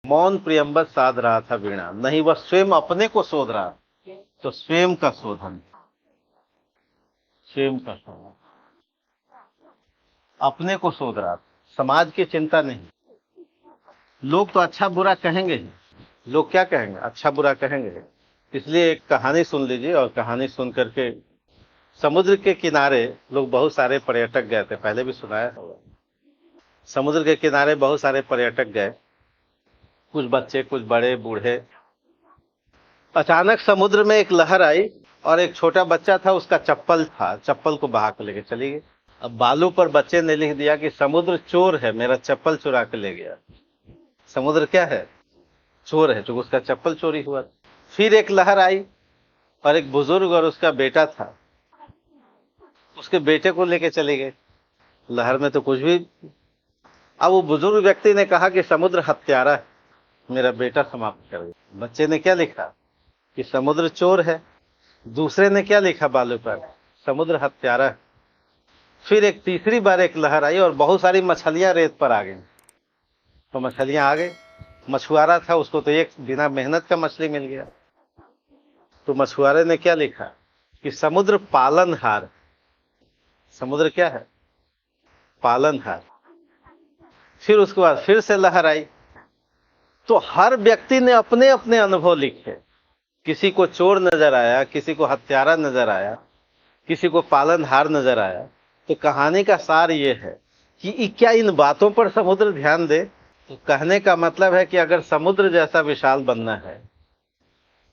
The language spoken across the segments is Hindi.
मौन प्रियंबत साध रहा था वीणा, नहीं वह स्वयं अपने को शोध रहा। तो स्वयं का शोधन, स्वयं का शोधन, अपने को शोध रहा था, समाज की चिंता नहीं। लोग तो अच्छा बुरा कहेंगे ही, लोग क्या कहेंगे, अच्छा बुरा कहेंगे। इसलिए एक कहानी सुन लीजिए, और कहानी सुन करके, समुद्र के किनारे लोग बहुत सारे पर्यटक गए थे, पहले भी सुनाया होगा। समुद्र के किनारे बहुत सारे पर्यटक गए, कुछ बच्चे, कुछ बड़े, बूढ़े। अचानक समुद्र में एक लहर आई, और एक छोटा बच्चा था, उसका चप्पल था, चप्पल को बहा के लेके चली गई। अब बालू पर बच्चे ने लिख दिया कि समुद्र चोर है, मेरा चप्पल चुरा के ले गया। समुद्र क्या है, चोर है, जो उसका चप्पल चोरी हुआ। फिर एक लहर आई, और एक बुजुर्ग और उसका बेटा था, उसके बेटे को लेके चले गए। लहर में तो कुछ भी। अब वो बुजुर्ग व्यक्ति ने कहा कि समुद्र हत्यारा है, मेरा बेटा समाप्त कर गया। बच्चे ने क्या लिखा कि समुद्र चोर है। दूसरे ने क्या लिखा बालू पर, समुद्र हत्यारा है। फिर एक तीसरी बार एक लहर आई, और बहुत सारी मछलियां रेत पर आ गई। तो मछलियां आ गई, मछुआरा था, उसको तो एक बिना मेहनत का मछली मिल गया। तो मछुआरे ने क्या लिखा कि समुद्र पालनहार। समुद्र क्या है, पालनहार। फिर उसके बाद फिर से लहर आई। तो हर व्यक्ति ने अपने अपने अनुभव लिखे। किसी को चोर नजर आया, किसी को हत्यारा नजर आया, किसी को पालनहार नजर आया। तो कहानी का सार ये है कि क्या इन बातों पर समुद्र ध्यान दे। तो कहने का मतलब है कि अगर समुद्र जैसा विशाल बनना है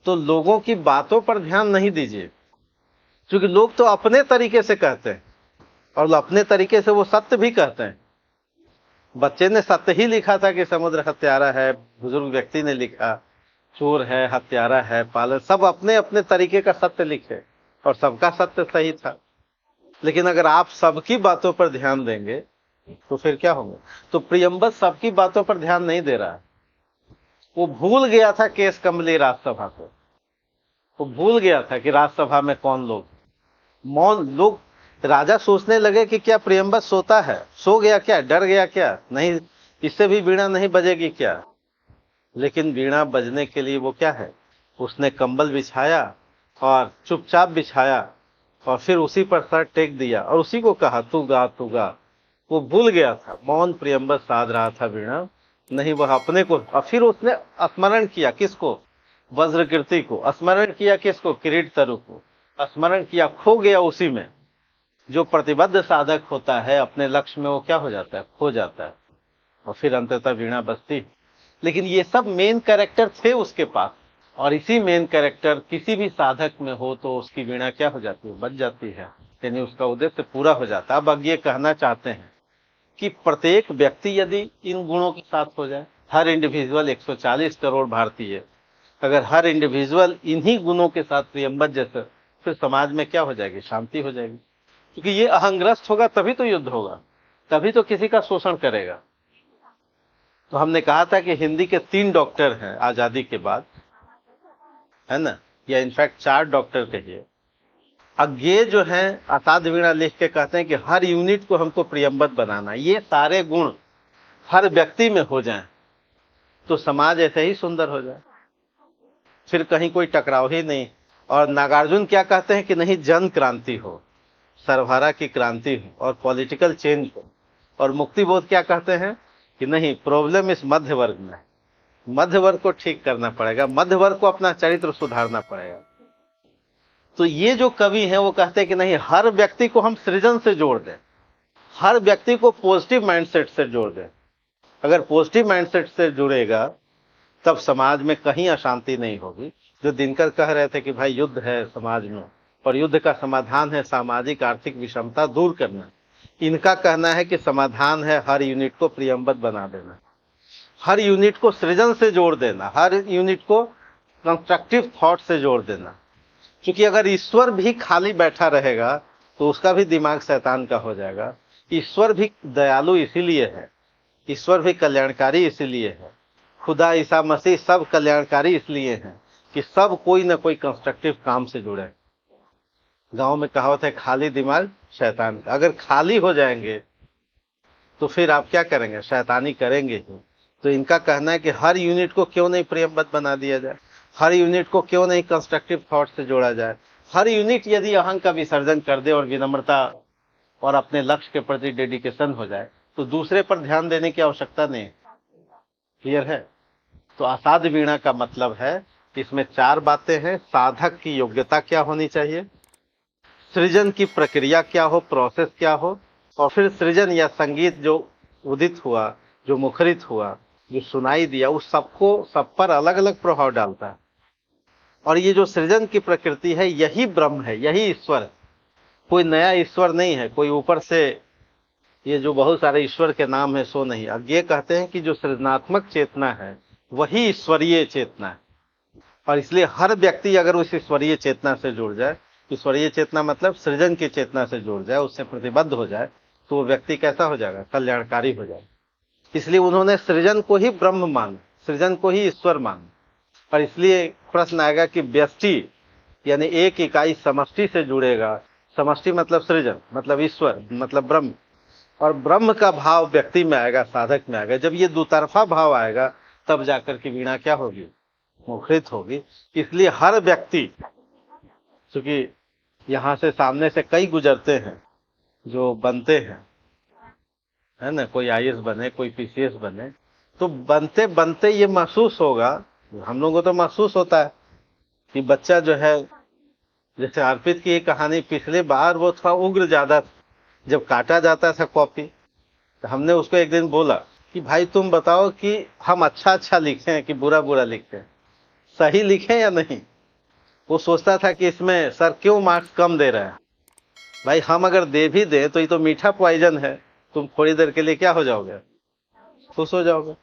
तो लोगों की बातों पर ध्यान नहीं दीजिए, क्योंकि लोग तो अपने तरीके से कहते हैं, और अपने तरीके से वो सत्य भी कहते हैं। बच्चे ने सत्य ही लिखा था कि समुद्र हत्यारा है, बुजुर्ग व्यक्ति ने लिखा चोर है, हत्यारा है, पालन, सब अपने अपने तरीके का सत्य लिखे, और सबका सत्य सही था। लेकिन अगर आप सबकी बातों पर ध्यान देंगे तो फिर क्या होगा। तो प्रियंबत सबकी बातों पर ध्यान नहीं दे रहा है। वो भूल गया था केस कमली राजसभा को, वो भूल गया था कि राजसभा में कौन लोग। मौन लोग, राजा सोचने लगे कि क्या प्रियंबत सोता है, सो गया क्या, डर गया क्या, नहीं इससे भी वीणा नहीं बजेगी क्या। लेकिन वीणा बजने के लिए वो क्या है, उसने कंबल बिछाया, और चुपचाप बिछाया, और फिर उसी पर सर टेक दिया, और उसी को कहा तू गा तू गा। वो भूल गया था, मौन प्रियंबत साध रहा था वीणा, नहीं वह अपने को। और फिर उसने स्मरण किया किसको, वज्रकीर्ति को। स्मरण किया किसको, किरीट तरु को। स्मरण किया, खो गया उसी में। जो प्रतिबद्ध साधक होता है अपने लक्ष्य में, वो क्या हो जाता है, खो जाता है, और फिर अंततः वीणा बजती। लेकिन ये सब मेन कैरेक्टर थे उसके पास, और इसी मेन कैरेक्टर किसी भी साधक में हो तो उसकी वीणा क्या हो जाती है, बज जाती है, यानी उसका उद्देश्य पूरा हो जाता है। अब ये कहना चाहते हैं कि प्रत्येक व्यक्ति यदि इन गुणों के साथ हो जाए, हर इंडिविजुअल 140 करोड़ भारतीय, अगर हर इंडिविजुअल इन्हीं गुणों के साथ प्रियंबत जैसे, फिर समाज में क्या हो जाएगी, शांति हो जाएगी। क्योंकि ये अहंग्रस्त होगा तभी तो युद्ध होगा, तभी तो किसी का शोषण करेगा। तो हमने कहा था कि हिंदी के 3 डॉक्टर हैं आजादी के बाद, है ना, या इनफैक्ट 4 डॉक्टर कहिए। अब ये जो है असाध वीणा लिख के कहते हैं कि हर यूनिट को हमको प्रियंबत बनाना, ये सारे गुण हर व्यक्ति में हो जाएं तो समाज ऐसे ही सुंदर हो जाए, फिर कहीं कोई टकराव ही नहीं। और नागार्जुन क्या कहते हैं कि नहीं, जन क्रांति हो, सर्वहारा की क्रांति हो, और पॉलिटिकल चेंज हो। और मुक्तिबोध क्या कहते हैं कि नहीं, प्रॉब्लम इस मध्य वर्ग में, मध्य वर्ग को ठीक करना पड़ेगा, मध्य वर्ग को अपना चरित्र सुधारना पड़ेगा। तो ये जो कवि हैं वो कहते हैं कि नहीं, हर व्यक्ति को हम सृजन से जोड़ दें, हर व्यक्ति को पॉजिटिव माइंडसेट से जोड़ दें। अगर पॉजिटिव माइंडसेट से जुड़ेगा तब समाज में कहीं अशांति नहीं होगी। जो दिनकर कह रहे थे कि भाई युद्ध है समाज में, और युद्ध का समाधान है सामाजिक आर्थिक विषमता दूर करना, इनका कहना है कि समाधान है हर यूनिट को प्रियंबत बना देना, हर यूनिट को सृजन से जोड़ देना, हर यूनिट को कंस्ट्रक्टिव थॉट से जोड़ देना। क्योंकि अगर ईश्वर भी खाली बैठा रहेगा तो उसका भी दिमाग शैतान का हो जाएगा। ईश्वर भी दयालु इसीलिए है, ईश्वर भी कल्याणकारी इसीलिए है, खुदा ईसा मसीह सब कल्याणकारी इसलिए हैं कि सब कोई ना कोई कंस्ट्रक्टिव काम से जुड़े। गांव में कहावत है, खाली दिमाग शैतान का। अगर खाली हो जाएंगे तो फिर आप क्या करेंगे, शैतानी करेंगे ही। तो इनका कहना है कि हर यूनिट को क्यों नहीं प्रेमबद्ध बना दिया जाए, हर यूनिट को क्यों नहीं कंस्ट्रक्टिव थॉट से जोड़ा जाए। हर यूनिट यदि अहंग का विसर्जन कर दे और विनम्रता और अपने लक्ष्य के प्रति डेडिकेशन हो जाए तो दूसरे पर ध्यान देने की आवश्यकता नहीं। क्लियर है? तो असाध्य वीणा का मतलब है कि इसमें 4 बातें हैं। साधक की योग्यता क्या होनी चाहिए, सृजन की प्रक्रिया क्या हो, प्रोसेस क्या हो, और फिर सृजन या संगीत जो उदित हुआ, जो मुखरित हुआ, जो सुनाई दिया, उस सबको सब पर अलग अलग प्रभाव डालता है। और ये जो सृजन की प्रकृति है यही ब्रह्म है, यही ईश्वर है। कोई नया ईश्वर नहीं है, कोई ऊपर से ये जो बहुत सारे ईश्वर के नाम है सो नहीं। अब ये कहते हैं कि जो सृजनात्मक चेतना है वही ईश्वरीय चेतना है। और इसलिए हर व्यक्ति अगर उस ईश्वरीय चेतना से जुड़ जाए, ईश्वरीय चेतना मतलब सृजन की चेतना से जुड़ जाए, उससे प्रतिबद्ध हो जाए, तो वो व्यक्ति कैसा हो जाएगा, कल्याणकारी हो जाएगा। इसलिए उन्होंने सृजन को ही ब्रह्म माना, सृजन को ही ईश्वर माना। और इसलिए प्रश्न आएगा कि व्यष्टि यानी एक इकाई समष्टि से जुड़ेगा, समष्टि मतलब सृजन, मतलब ईश्वर, मतलब ब्रह्म, और ब्रह्म का भाव व्यक्ति में आएगा, साधक में आएगा। जब ये दुतरफा भाव आएगा तब जाकर के वीणा क्या होगी, मुखरित होगी। इसलिए हर व्यक्ति, क्योंकि यहाँ से सामने से कई गुजरते हैं जो बनते हैं, है ना, कोई आईएएस बने, कोई पीसीएस बने, तो बनते बनते ये महसूस होगा, हम लोगों को तो महसूस होता है कि बच्चा जो है, जैसे अर्पित की एक कहानी, पिछले बार वो थोड़ा उग्र ज्यादा, जब काटा जाता था कॉपी तो हमने उसको एक दिन बोला कि भाई तुम बताओ कि हम अच्छा अच्छा लिखे हैं कि बुरा बुरा लिखते हैं, सही लिखे या नहीं। वो सोचता था कि इसमें सर क्यों मार्क्स कम दे रहे हैं। भाई हम अगर दे भी दें तो ये तो मीठा पॉइजन है, तुम थोड़ी देर के लिए क्या हो जाओगे, खुश हो जाओगे।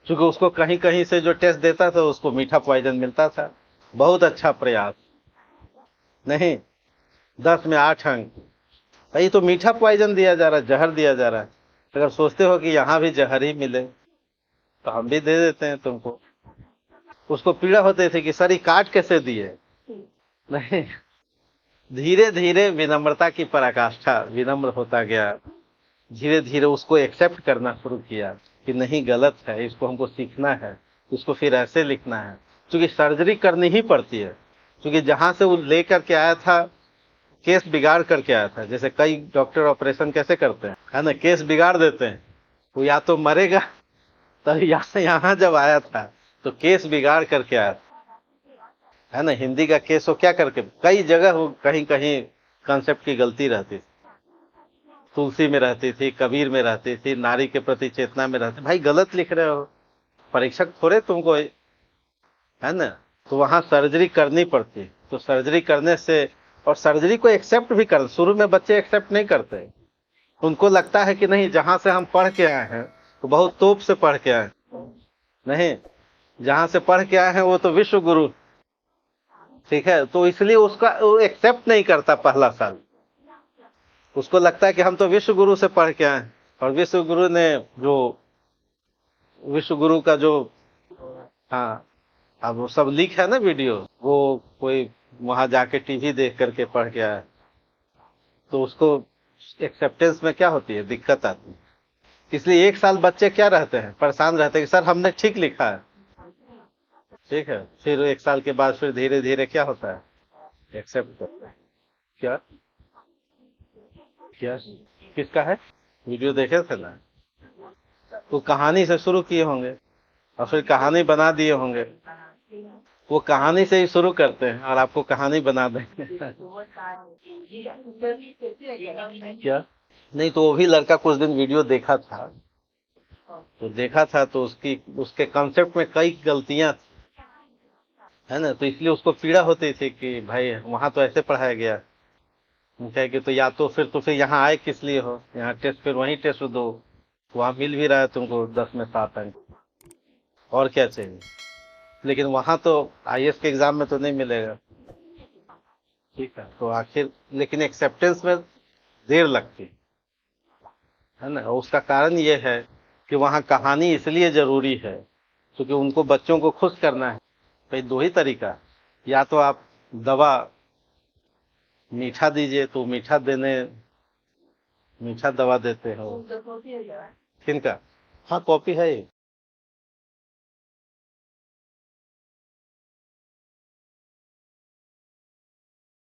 क्योंकि उसको कहीं कहीं से जो टेस्ट देता था उसको मीठा पॉइजन मिलता था। बहुत अच्छा प्रयास, नहीं 10 में 8 अंक, भाई तो मीठा पॉइजन दिया जा रहा है, जहर दिया जा रहा है। अगर सोचते हो कि यहाँ भी जहर ही मिले तो हम भी दे देते हैं तुमको। उसको पीड़ा होती थी कि सर ये काट कैसे दिए, नहीं, धीरे धीरे विनम्रता की पराकाष्ठा, विनम्र होता गया, धीरे धीरे उसको एक्सेप्ट करना शुरू किया कि नहीं गलत है, इसको हमको सीखना है, इसको फिर ऐसे लिखना है। क्योंकि सर्जरी करनी ही पड़ती है, क्योंकि जहां से वो लेकर के आया था केस बिगाड़ करके आया था। जैसे कई डॉक्टर ऑपरेशन कैसे करते हैं, है ना, केस बिगाड़ देते हैं, वो या तो मरेगा, तो यहाँ जब आया था तो केस बिगाड़ करके आया था, है ना। हिंदी का केस वो क्या करके, कई जगह वो कहीं कहीं कंसेप्ट की गलती रहती थी, तुलसी में रहती थी, कबीर में रहती थी, नारी के प्रति चेतना में रहती। भाई गलत लिख रहे हो, परीक्षक थोड़े तुमको, है ना। तो वहां सर्जरी करनी पड़ती, तो सर्जरी करने से, और सर्जरी को एक्सेप्ट भी कर, शुरू में बच्चे एक्सेप्ट नहीं करते, उनको लगता है कि नहीं जहां से हम पढ़ के आए हैं तो बहुत तोप से पढ़ के आए, नहीं, जहां से पढ़ के आए हैं वो तो विश्व गुरु, ठीक है। तो इसलिए उसका वो एक्सेप्ट नहीं करता पहला साल, उसको लगता है कि हम तो विश्व गुरु से पढ़ के आए, और विश्व गुरु ने जो, विश्व गुरु का जो, हाँ, अब वो सब लीक है ना वीडियो, वो कोई वहां जाके टीवी देख करके पढ़ के आया, तो उसको एक्सेप्टेंस में क्या होती है, दिक्कत आती है। इसलिए 1 साल बच्चे क्या रहते हैं, परेशान रहते हैं कि सर हमने ठीक लिखा है, ठीक है। फिर 1 साल के बाद फिर धीरे धीरे क्या होता है, एक्सेप्ट करते हैं। क्या क्या किसका है, वीडियो देखे थे ना, वो कहानी से शुरू किए होंगे और फिर कहानी बना दिए होंगे। वो कहानी से ही शुरू करते हैं और आपको कहानी बना देंगे। क्या नहीं, तो वो भी लड़का कुछ दिन वीडियो देखा था, तो देखा था तो उसकी, उसके कॉन्सेप्ट में कई गलतियां थी, है ना। तो इसलिए उसको पीड़ा होती थी कि भाई वहां तो ऐसे पढ़ाया गया, कहे कि तो या तो फिर यहाँ आए किस लिए हो, यहाँ टेस्ट फिर वहीं टेस्ट दो, वहां मिल भी रहा है तुमको 10 में 7 अंक, और क्या चाहिए। लेकिन वहां तो आईएएस के एग्जाम में तो नहीं मिलेगा, ठीक है। तो आखिर लेकिन एक्सेप्टेंस में देर लगती है ना, और उसका कारण ये है कि वहाँ कहानी इसलिए जरूरी है क्योंकि उनको बच्चों को खुश करना है। भाई 2 ही तरीका, या तो आप दवा मीठा दीजिए, तो मीठा देने, मीठा दवा देते हो, किनका, हाँ कॉपी है ये।